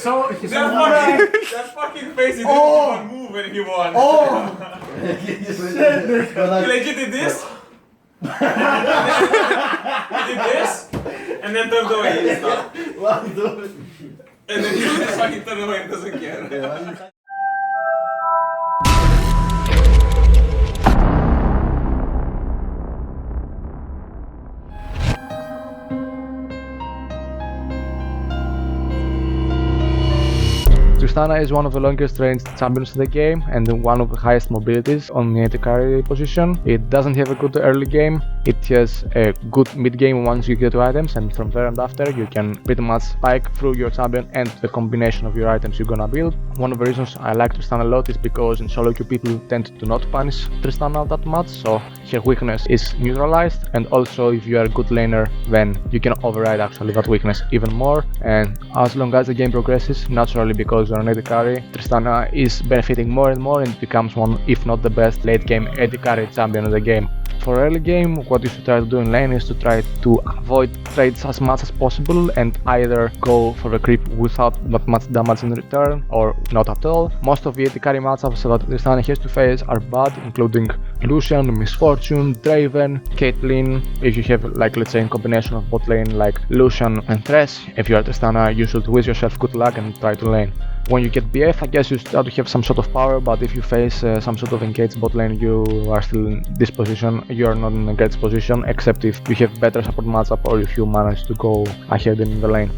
That fucking face, he didn't even move when he won. He legit did this. He did this, and then turned away and stopped. And then he just fucking turned away and doesn't care. Tristana is one of the longest ranged champions in the game and one of the highest mobilities on the AD carry position. It doesn't have a good early game, it has a good mid game once you get to items, and from there and after you can pretty much spike through your champion and the combination of your items you're gonna build. One of the reasons I like Tristana a lot is because in solo queue people tend to not punish Tristana that much, so her weakness is neutralized, and also if you are a good laner then you can override actually that weakness even more. And as long as the game progresses, naturally because you're an AD carry, Tristana is benefiting more and more and becomes one, if not the best, late game AD carry champion in the game. For early game, what you should try to do in lane is to try to avoid trades as much as possible and either go for the creep without that much damage in return or not at all. Most of the AD carry matchups that Tristana has to face are bad, including Lucian, Misfortune, Draven, Caitlyn. If you have, like, let's say, a combination of bot lane like Lucian and Thresh, if you are Tristana, you should wish yourself good luck and try to lane. When you get BF, I guess you start to have some sort of power, but if you face some sort of engaged bot lane, you are still in this position. You are not in a great position, except if you have better support matchup or if you manage to go ahead in the lane.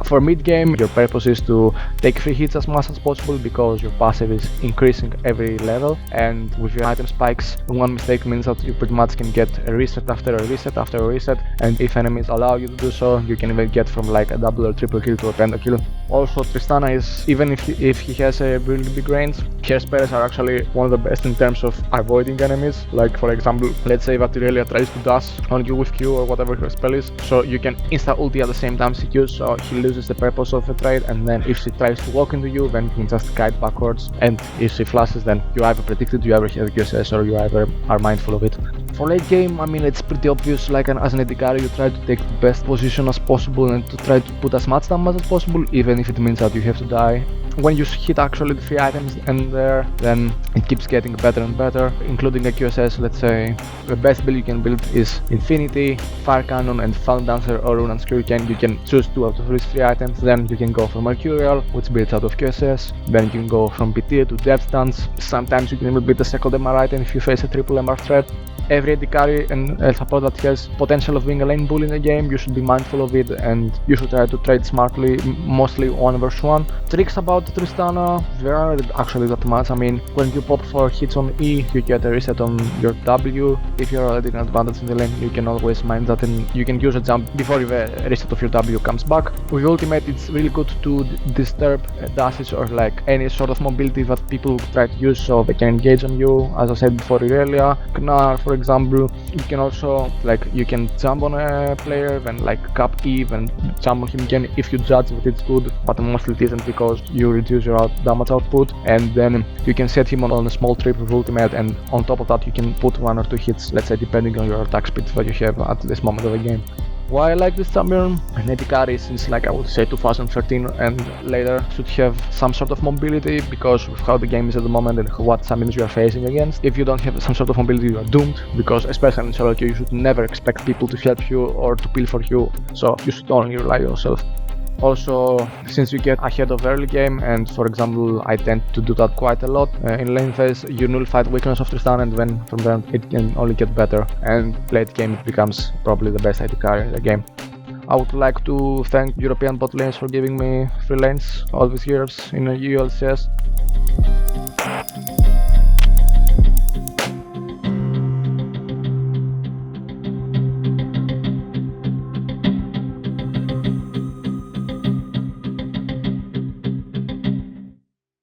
For mid game, your purpose is to take free hits as much as possible because your passive is increasing every level, and with your item spikes, one mistake means that you pretty much can get a reset after a reset after a reset, and if enemies allow you to do so, you can even get from like a double or triple kill to a pentakill. Also, Tristana is, even if he has a really big range, her spells are actually one of the best in terms of avoiding enemies. Like for example, let's say that Irelia tries to dash on you with Q or whatever her spell is, so you can insta ulti at the same time she Qs, so he loses the purpose of the trade, and then if she tries to walk into you, then you can just guide backwards, and if she flashes, then you either predict it, you either have QSS, or you either are mindful of it. For late game, I mean, it's pretty obvious, like as an AD carry, you try to take the best position as possible and to try to put as much damage as possible, even if it means that you have to die. When you hit actually the 3 items and there, then it keeps getting better and better, including a QSS. Let's say the best build you can build is Infinity, Fire Cannon and Found Dancer or Rune and Skirken. You can choose 2 out of these 3 items. Then you can go for Mercurial, which builds out of QSS. Then you can go from PT to Death Stance. Sometimes you can even build a second MR item if you face a triple MR threat. Every AD carry and support that has potential of being a lane bull in the game, you should be mindful of it and you should try to trade smartly, mostly 1 versus 1. Tricks about Tristana, there are actually that much. I mean, when you pop 4 hits on E, you get a reset on your W. If you're already in advantage in the lane, you can always mind that and you can use a jump before the reset of your W comes back. With ultimate, it's really good to disturb dashes or like any sort of mobility that people try to use so they can engage on you. As I said before, Irelia, Gnar, for example. You can also, like, you can jump on a player, then like cap E, then jump on him again if you judge that it's good, but mostly it isn't because you reduce your damage output, and then you can set him on a small trip with ultimate, and on top of that you can put 1 or 2 hits, let's say, depending on your attack speed that you have at this moment of the game. Why I like this champion? An AD carry since, like, I would say 2013 and later should have some sort of mobility, because with how the game is at the moment and what champions you are facing against, if you don't have some sort of mobility you are doomed, because especially in solo queue you should never expect people to help you or to peel for you, so you should only rely on yourself. Also, since you get ahead of early game, and for example I tend to do that quite a lot in lane phase, you nullify the weakness of Tristana, and then from there it can only get better, and late game it becomes probably the best AD carry in the game. I would like to thank European bot lanes for giving me free lanes all these years in ULCS.